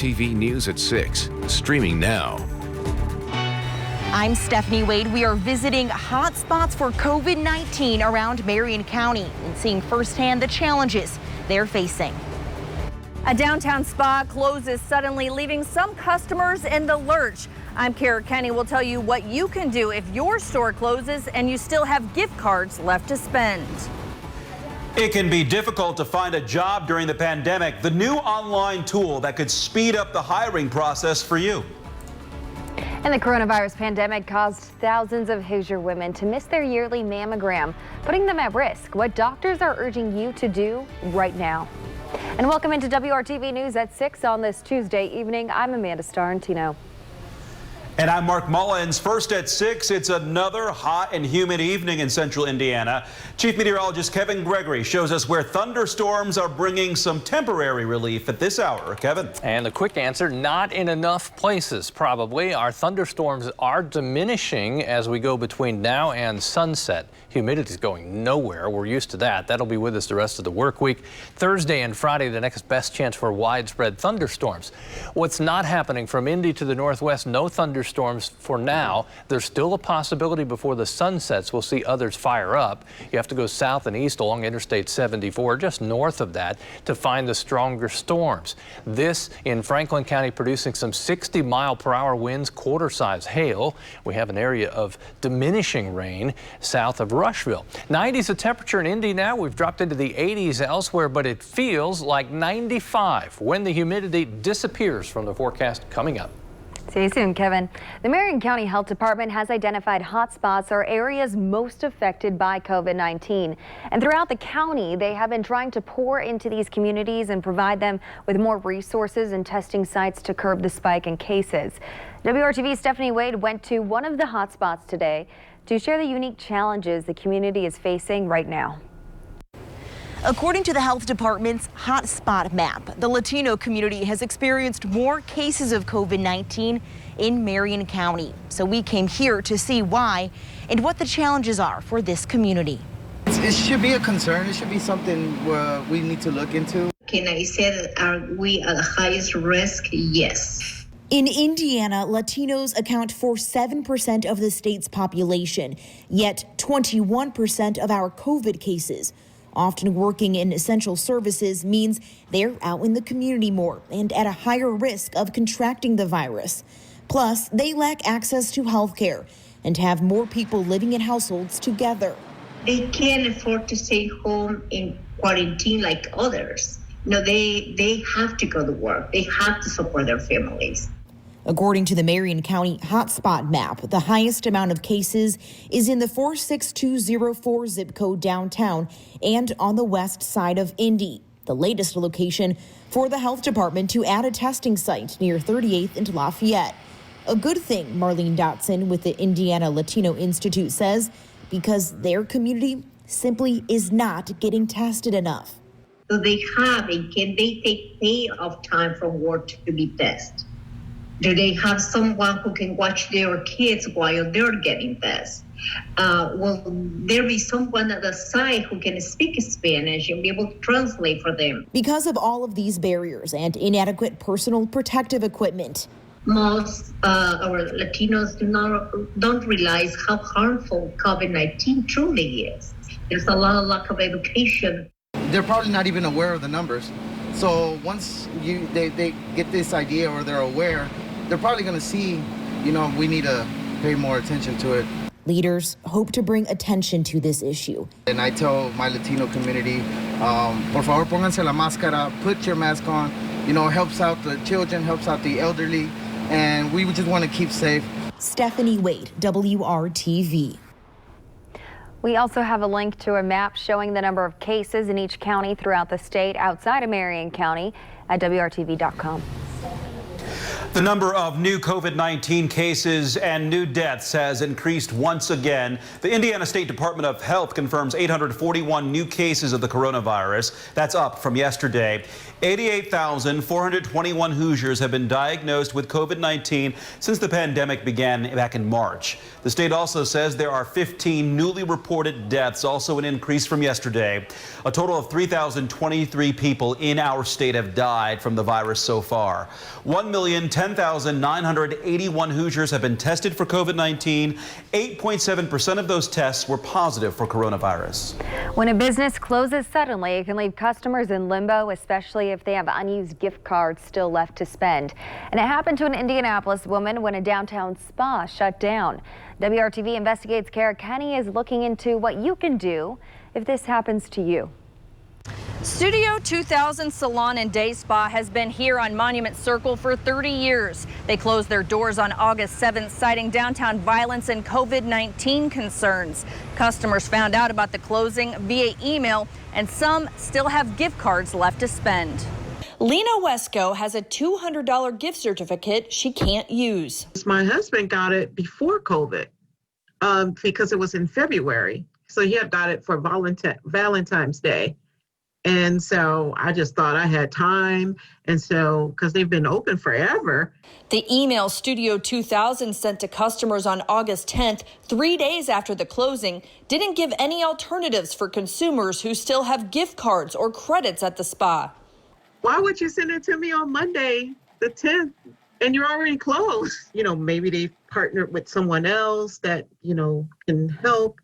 WRTV News at 6, streaming now. I'm Stephanie Wade. We are visiting hot spots for COVID-19 around Marion County and seeing firsthand the challenges they're facing. A downtown spa closes suddenly, leaving some customers in the lurch. I'm Kara Kenny. Will tell you what you can do if your store closes and you still have gift cards left to spend. It can be difficult to find a job during the pandemic. The new online tool that could speed up the hiring process for you. And the coronavirus pandemic caused thousands of Hoosier women to miss their yearly mammogram, putting them at risk. What doctors are urging you to do right now. And welcome into WRTV News at 6 on this Tuesday evening. I'm Amanda Starantino. And I'm Mark Mullins. First at 6, it's another hot and humid evening in central Indiana. Chief Meteorologist Kevin Gregory shows us where thunderstorms are bringing some temporary relief at this hour. Kevin. And the quick answer, not in enough places, probably. Our thunderstorms are diminishing as we go between now and sunset. Humidity is going nowhere. We're used to that. That'll be with us the rest of the work week. Thursday and Friday, the next best chance for widespread thunderstorms. What's not happening from Indy to the northwest, no thunderstorms for now. There's still a possibility before the sun sets we'll see others fire up. You have to go south and east along Interstate 74, just north of that, to find the stronger storms. This in Franklin County producing some 60-mile-per-hour winds, quarter-size hail. We have an area of diminishing rain south of Rushville. 90s the temperature in Indy now. We've dropped into the 80s elsewhere, but it feels like 95 when the humidity disappears from the forecast coming up. See you soon, Kevin. The Marion County Health Department has identified hotspots or areas most affected by COVID-19. And throughout the county, they have been trying to pour into these communities and provide them with more resources and testing sites to curb the spike in cases. WRTV's Stephanie Wade went to one of the hotspots today to share the unique challenges the community is facing right now. According to the health department's hotspot map, the Latino community has experienced more cases of COVID-19 in Marion County. So we came here to see why and what the challenges are for this community. It should be a concern. It should be something we need to look into. Can I say that are we at the highest risk? Yes. In Indiana, Latinos account for 7% of the state's population, yet 21% of our COVID cases. Often working in essential services means they're out in the community more and at a higher risk of contracting the virus. Plus, they lack access to health care and have more people living in households together. They can't afford to stay home in quarantine like others. No, they have to go to work. They have to support their families. According to the Marion County hotspot map, the highest amount of cases is in the 46204 zip code downtown and on the west side of Indy. The latest location for the health department to add a testing site near 38th and Lafayette. A good thing, Marlene Dotson with the Indiana Latino Institute says, because their community simply is not getting tested enough. So they have, and can they take pay off time from work to be tested? Do they have someone who can watch their kids while they're getting tested? Will there be someone at the side who can speak Spanish and be able to translate for them? Because of all of these barriers and inadequate personal protective equipment, most our Latinos don't realize how harmful COVID-19 truly is. There's a lot of lack of education. They're probably not even aware of the numbers. So once they get this idea or they're aware, they're probably going to see, we need to pay more attention to it. Leaders hope to bring attention to this issue. And I tell my Latino community, por favor, pónganse la máscara, put your mask on. Helps out the children, helps out the elderly, and we just want to keep safe. Stephanie Wade, WRTV. We also have a link to a map showing the number of cases in each county throughout the state outside of Marion County at WRTV.com. The number of new COVID-19 cases and new deaths has increased once again. The Indiana State Department of Health confirms 841 new cases of the coronavirus. That's up from yesterday. 88,421 Hoosiers have been diagnosed with COVID-19 since the pandemic began back in March. The state also says there are 15 newly reported deaths, also an increase from yesterday. A total of 3,023 people in our state have died from the virus so far. 1,010,981 Hoosiers have been tested for COVID-19. 8.7% of those tests were positive for coronavirus. When a business closes suddenly, it can leave customers in limbo, especially if they have unused gift cards still left to spend. And it happened to an Indianapolis woman when a downtown spa shut down. WRTV Investigates Kara Kenny is looking into what you can do if this happens to you. Studio 2000 Salon and Day Spa has been here on Monument Circle for 30 years. They closed their doors on August 7th, citing downtown violence and COVID-19 concerns. Customers found out about the closing via email, and some still have gift cards left to spend. Lena Wesco has a $200 gift certificate she can't use. My husband got it before COVID because it was in February. So he had got it for Valentine's Day. And so I just thought I had time. And so, because they've been open forever. The email Studio 2000 sent to customers on August 10th, 3 days after the closing, didn't give any alternatives for consumers who still have gift cards or credits at the spa. Why would you send it to me on Monday, the 10th, and you're already closed? You know, maybe they partnered with someone else that, you know, can help,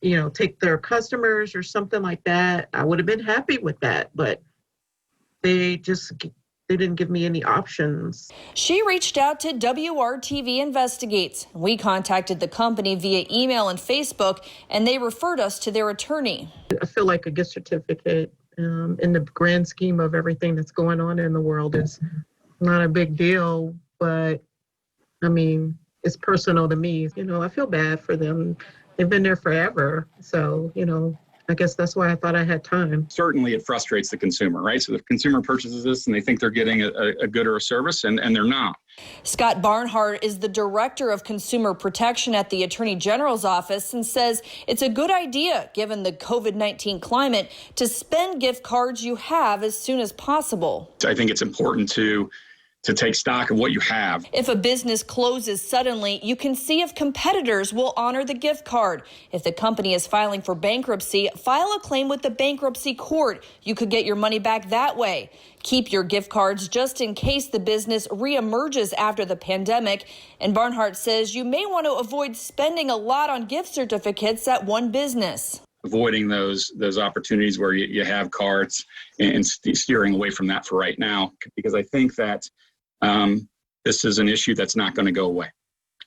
you know, take their customers or something like that. I would have been happy with that, but they didn't give me any options. She reached out to WRTV Investigates. We contacted the company via email and Facebook, and they referred us to their attorney. I feel like a gift certificate in the grand scheme of everything that's going on in the world is not a big deal, but I mean, it's personal to me. You know, I feel bad for them. They've been there forever. So, you know, I guess that's why I thought I had time. Certainly it frustrates the consumer, right? So the consumer purchases this and they think they're getting a good or a service, and they're not. Scott Barnhart is the director of consumer protection at the Attorney General's office and says it's a good idea, given the COVID-19 climate, to spend gift cards you have as soon as possible. I think it's important to take stock of what you have. If a business closes suddenly, you can see if competitors will honor the gift card. If the company is filing for bankruptcy, file a claim with the bankruptcy court. You could get your money back that way. Keep your gift cards just in case the business reemerges after the pandemic. And Barnhart says you may want to avoid spending a lot on gift certificates at one business. Avoiding those opportunities where you have cards and steering away from that for right now, because I think that this is an issue that's not going to go away.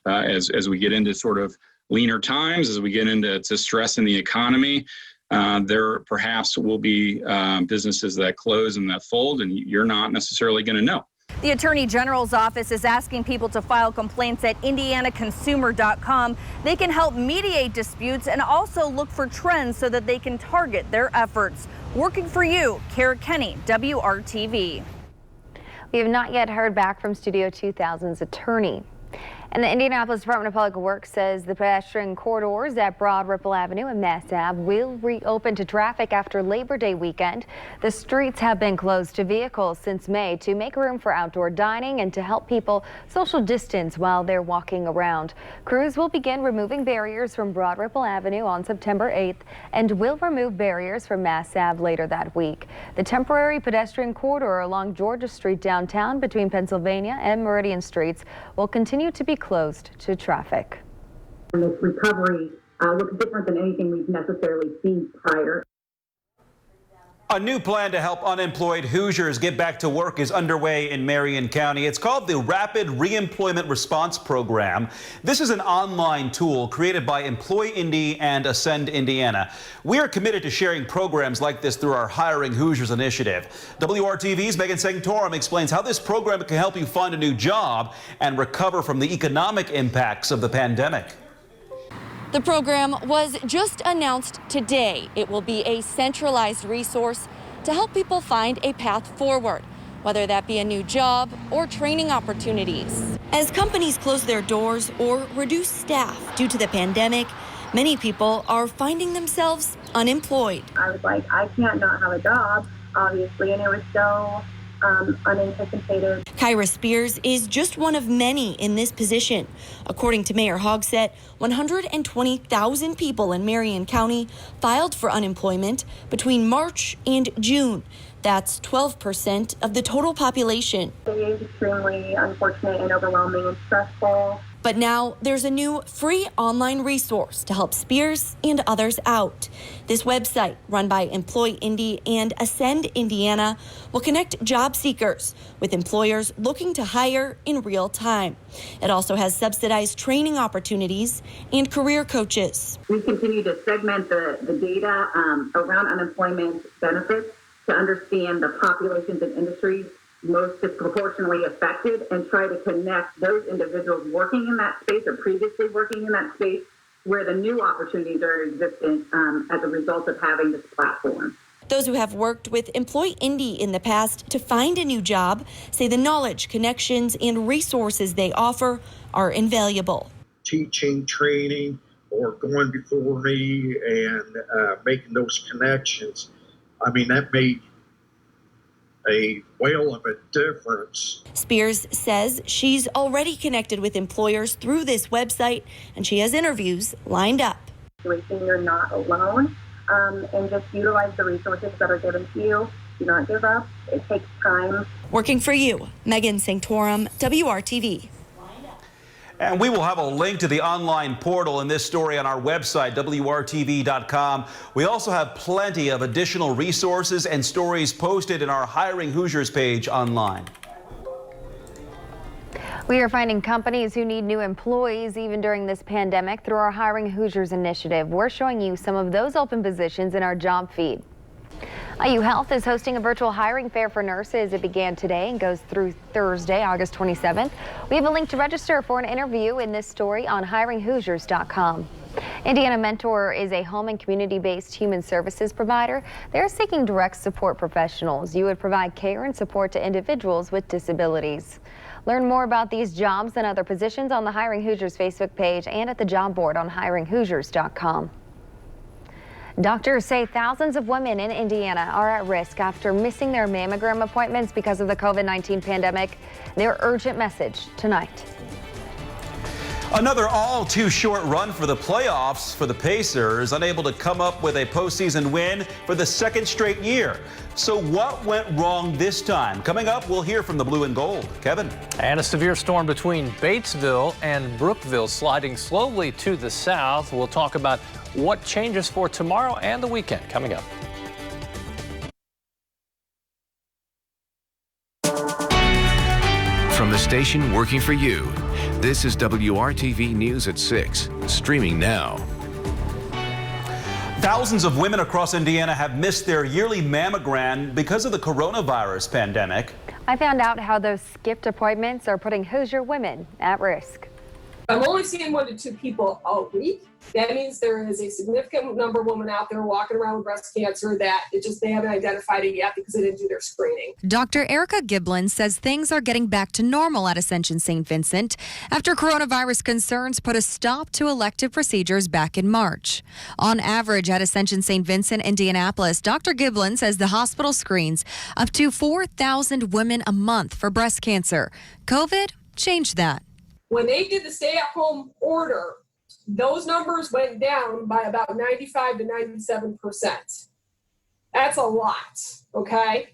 As we get into sort of leaner times, as we get into stress in the economy, there perhaps will be businesses that close and that fold, and you're not necessarily going to know. The Attorney General's office is asking people to file complaints at indianaconsumer.com. They can help mediate disputes and also look for trends so that they can target their efforts. Working for you, Kara Kenny, WRTV. We have not yet heard back from Studio 2000's attorney. And the Indianapolis Department of Public Works says the pedestrian corridors at Broad Ripple Avenue and Mass Ave will reopen to traffic after Labor Day weekend. The streets have been closed to vehicles since May to make room for outdoor dining and to help people social distance while they're walking around. Crews will begin removing barriers from Broad Ripple Avenue on September 8th and will remove barriers from Mass Ave later that week. The temporary pedestrian corridor along Georgia Street downtown between Pennsylvania and Meridian Streets will continue to be closed to traffic. This recovery looks different than anything we've necessarily seen prior. A new plan to help unemployed Hoosiers get back to work is underway in Marion County. It's called the Rapid Reemployment Response Program. This is an online tool created by Employ Indy and Ascend Indiana. We are committed to sharing programs like this through our Hiring Hoosiers initiative. WRTV's Megan Sanctorum explains how this program can help you find a new job and recover from the economic impacts of the pandemic. The program was just announced today. It will be a centralized resource to help people find a path forward, whether that be a new job or training opportunities. As companies close their doors or reduce staff due to the pandemic, many people are finding themselves unemployed. I was like, I can't not have a job. obviously, and it was so unanticipated. Kyra Spears is just one of many in this position. According to Mayor Hogsett, 120,000 people in Marion County filed for unemployment between March and June. That's 12% of the total population. It is extremely unfortunate and overwhelming and stressful. But now there's a new free online resource to help Spears and others out. This website, run by Employ Indy and Ascend Indiana, will connect job seekers with employers looking to hire in real time. It also has subsidized training opportunities and career coaches. We continue to segment the data around unemployment benefits to understand the populations and industries most disproportionately affected and try to connect those individuals working in that space or previously working in that space where the new opportunities are existent as a result of having this platform. Those who have worked with Employ Indy in the past to find a new job say the knowledge, connections, and resources they offer are invaluable. Teaching, training, or going before me and making those connections, I mean, that made a whale of a difference. Spears says she's already connected with employers through this website, and she has interviews lined up. You're not alone, and just utilize the resources that are given to you. Do not give up. It takes time. Working for you, Megan Sanctorum, WRTV. And we will have a link to the online portal in this story on our website, WRTV.com. We also have plenty of additional resources and stories posted in our Hiring Hoosiers page online. We are finding companies who need new employees even during this pandemic through our Hiring Hoosiers initiative. We're showing you some of those open positions in our job feed. IU Health is hosting a virtual hiring fair for nurses. It began today and goes through Thursday, August 27th. We have a link to register for an interview in this story on hiringhoosiers.com. Indiana Mentor is a home and community-based human services provider. They're seeking direct support professionals. You would provide care and support to individuals with disabilities. Learn more about these jobs and other positions on the Hiring Hoosiers Facebook page and at the job board on hiringhoosiers.com. Doctors say thousands of women in Indiana are at risk after missing their mammogram appointments because of the COVID-19 pandemic. Their urgent message tonight. Another all too short run for the playoffs for the Pacers, unable to come up with a postseason win for the second straight year. So what went wrong this time? Coming up, we'll hear from the blue and gold. Kevin. And a severe storm between Batesville and Brookville sliding slowly to the south. We'll talk about what changes for tomorrow and the weekend coming up. From the station working for you, this is WRTV News at 6, streaming now. Thousands of women across Indiana have missed their yearly mammogram because of the coronavirus pandemic. I found out how those skipped appointments are putting Hoosier women at risk. I'm only seeing 1 to 2 people a week. That means there is a significant number of women out there walking around with breast cancer that they haven't identified it yet because they didn't do their screening. Dr. Erica Giblin says things are getting back to normal at Ascension St. Vincent after coronavirus concerns put a stop to elective procedures back in March. On average at Ascension St. Vincent, Indianapolis, Dr. Giblin says the hospital screens up to 4,000 women a month for breast cancer. COVID changed that. When they did the stay-at-home order, those numbers went down by about 95 to 97%. That's a lot, okay?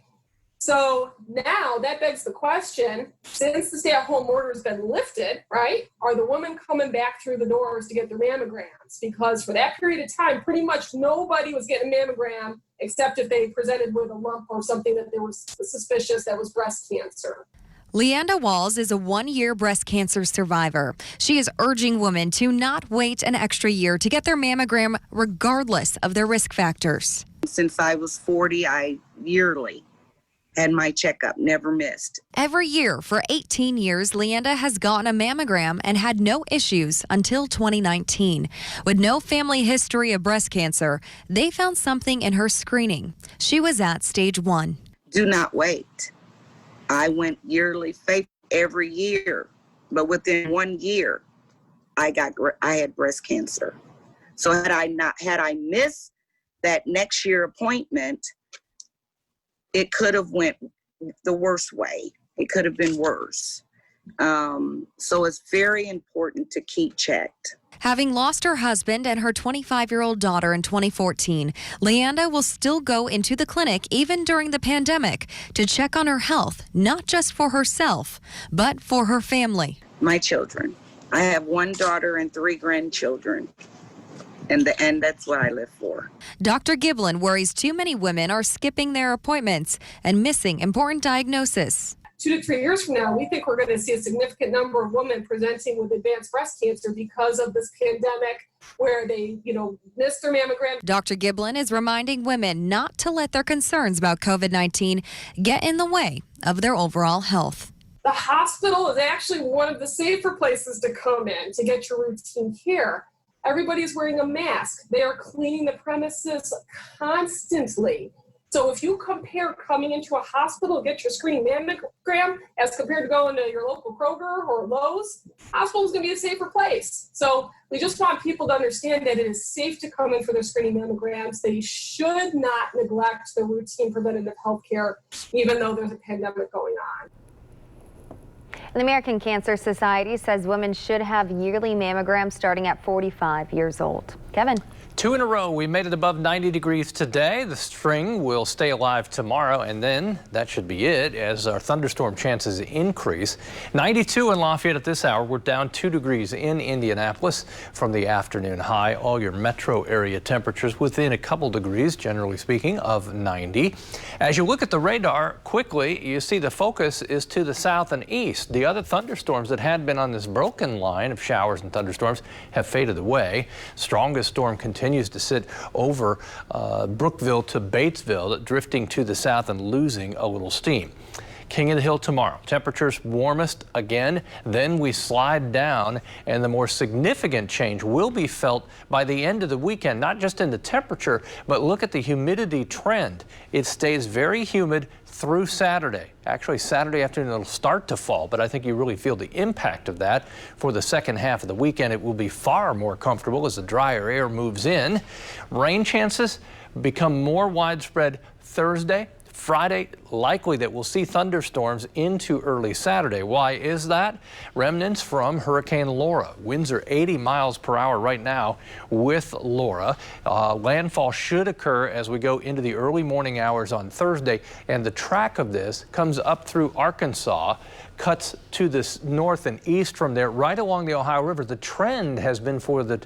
So now that begs the question, since the stay-at-home order has been lifted, right, are the women coming back through the doors to get their mammograms? Because for that period of time, pretty much nobody was getting a mammogram except if they presented with a lump or something that they were suspicious that was breast cancer. Leanda Walls is a 1-year breast cancer survivor. She is urging women to not wait an extra year to get their mammogram regardless of their risk factors. Since I was 40, I yearly had my checkup, never missed. Every year for 18 years, Leanda has gotten a mammogram and had no issues until 2019. With no family history of breast cancer, they found something in her screening. She was at stage 1. Do not wait. I went yearly every year, but within 1 year, I had breast cancer. So had I missed that next year appointment, it could have went the worst way. It could have been worse. So it's very important to keep checked. Having lost her husband and her 25-year-old daughter in 2014, Leanda will still go into the clinic even during the pandemic to check on her health, not just for herself, but for her family. My children. I have one daughter and 3 grandchildren. And that's what I live for. Dr. Giblin worries too many women are skipping their appointments and missing important diagnosis. 2 to 3 years from now, we think we're going to see a significant number of women presenting with advanced breast cancer because of this pandemic, where they, missed their mammogram. Dr. Giblin is reminding women not to let their concerns about COVID-19 get in the way of their overall health. The hospital is actually one of the safer places to come in to get your routine care. Everybody's wearing a mask. They are cleaning the premises constantly. So if you compare coming into a hospital to get your screening mammogram as compared to going to your local Kroger or Lowe's, hospital is going to be a safer place. So we just want people to understand that it is safe to come in for their screening mammograms. They should not neglect the routine preventative health care, even though there's a pandemic going on. The American Cancer Society says women should have yearly mammograms starting at 45 years old. Kevin. 2 in a row. We made it above 90 degrees today. The string will stay alive tomorrow, and then that should be it as our thunderstorm chances increase. 92 in Lafayette at this hour. We're down 2 degrees in Indianapolis from the afternoon high. All your metro area temperatures within a couple degrees, generally speaking, of 90. As you look at the radar quickly, you see the focus is to the south and east. The other thunderstorms that had been on this broken line of showers and thunderstorms have faded away. Strongest storm continues to sit over Brookville to Batesville, drifting to the south and losing a little steam. King of the Hill tomorrow. Temperatures warmest again, then we slide down, and the more significant change will be felt by the end of the weekend, not just in the temperature, but look at the humidity trend. It stays very humid through Saturday. Actually, Saturday afternoon it'll start to fall, but I think you really feel the impact of that for the second half of the weekend. It will be far more comfortable as the drier air moves in. Rain chances become more widespread Thursday. Friday, likely that we'll see thunderstorms into early Saturday. Why is that? Remnants from Hurricane Laura. Winds are 80 miles per hour right now with Laura. Landfall should occur as we go into the early morning hours on Thursday, and the track of this comes up through Arkansas, cuts to the north and east from there, right along the Ohio River. The trend has been for the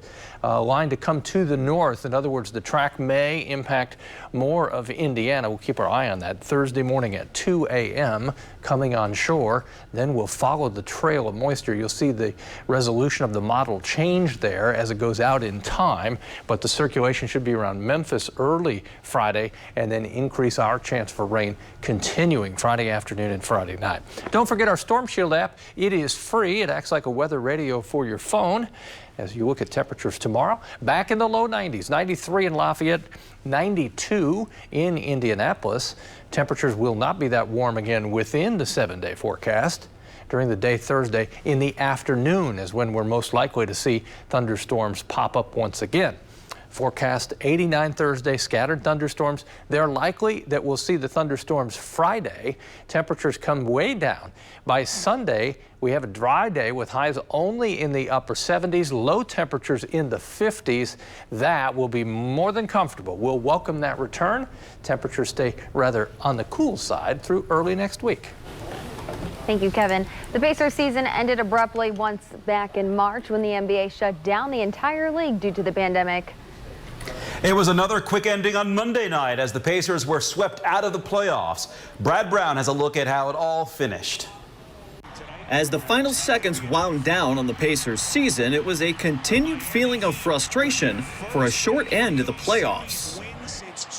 line to come to the north. In other words, the track may impact more of Indiana. We'll keep our eye on that. Thursday morning at 2 a.m. coming on shore. Then we'll follow the trail of moisture. You'll see the resolution of the model change there as it goes out in time, but the circulation should be around Memphis early Friday and then increase our chance for rain continuing Friday afternoon and Friday night. Don't forget our Storm Shield app. It is free. It acts like a weather radio for your phone. As you look at temperatures tomorrow, back in the low 90s, 93 in Lafayette, 92 in Indianapolis. Temperatures will not be that warm again within the 7-day forecast. During the day Thursday, in the afternoon is when we're most likely to see thunderstorms pop up once again. Forecast 89 Thursday, scattered thunderstorms. They're likely that we'll see the thunderstorms Friday. Temperatures come way down. By Sunday, we have a dry day with highs only in the upper 70s, low temperatures in the 50s. That will be more than comfortable. We'll welcome that return. Temperatures stay rather on the cool side through early next week. Thank you, Kevin. The Pacers season ended abruptly once back in March when the NBA shut down the entire league due to the pandemic. It was another quick ending on Monday night as the Pacers were swept out of the playoffs. Brad Brown has a look at how it all finished. As the final seconds wound down on the Pacers season, it was a continued feeling of frustration for a short end to the playoffs.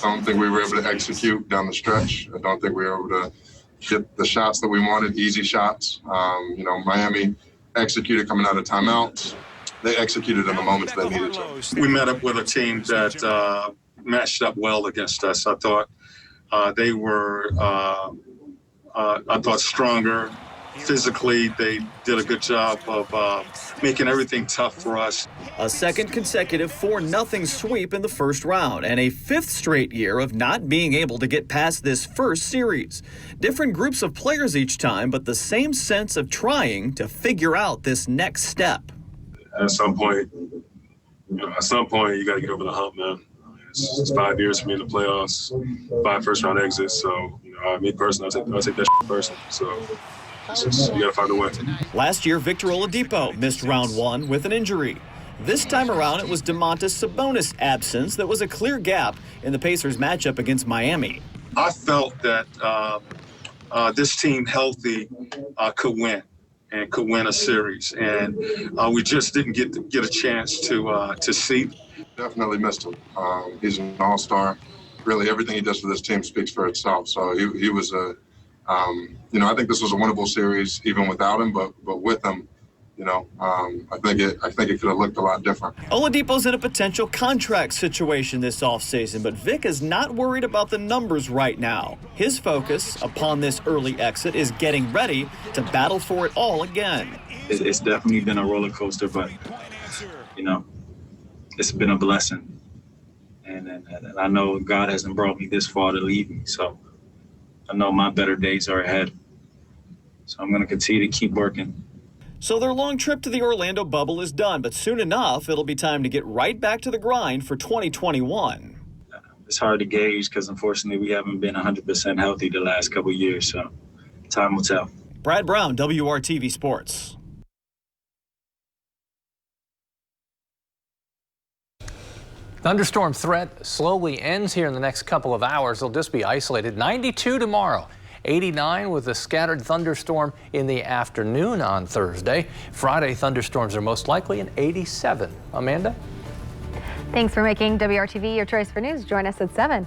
I don't think we were able to execute down the stretch. I don't think we were able to get the shots that we wanted, easy shots. Miami executed coming out of timeouts. They executed in the moments they needed to. We met up with a team that matched up well against us. I thought they were, stronger physically, they did a good job of making everything tough for us. A second consecutive 4-0 sweep in the first round and a 5th straight year of not being able to get past this first series. Different groups of players each time, but the same sense of trying to figure out this next step. At some point, you got to get over the hump, man. It's 5 years for me in the playoffs, 5 first-round exits. So, me personally, I take that shit personally. So, you got to find a way. Last year, Victor Oladipo missed round 1 with an injury. This time around, it was Domantas Sabonis' absence that was a clear gap in the Pacers' matchup against Miami. I felt that this team healthy could win and could win a series, and we just didn't get a chance to see. Definitely missed him. He's an all-star. Really, everything he does for this team speaks for itself. So he was I think this was a winnable series even without him, but with him, I think it could have looked a lot different. Oladipo's in a potential contract situation this offseason, but Vic is not worried about the numbers right now. His focus upon this early exit is getting ready to battle for it all again. It's definitely been a roller coaster, but, it's been a blessing. And I know God hasn't brought me this far to leave me, so I know my better days are ahead. So I'm going to continue to keep working. So their long trip to the Orlando bubble is done, but soon enough, it'll be time to get right back to the grind for 2021. It's hard to gauge because, unfortunately, we haven't been 100% healthy the last couple of years, so time will tell. Brad Brown, WRTV Sports. Thunderstorm threat slowly ends here in the next couple of hours. They'll just be isolated. 92 tomorrow. 89 with a scattered thunderstorm in the afternoon on Thursday. Friday, thunderstorms are most likely, and 87. Amanda? Thanks for making WRTV your choice for news. Join us at 7.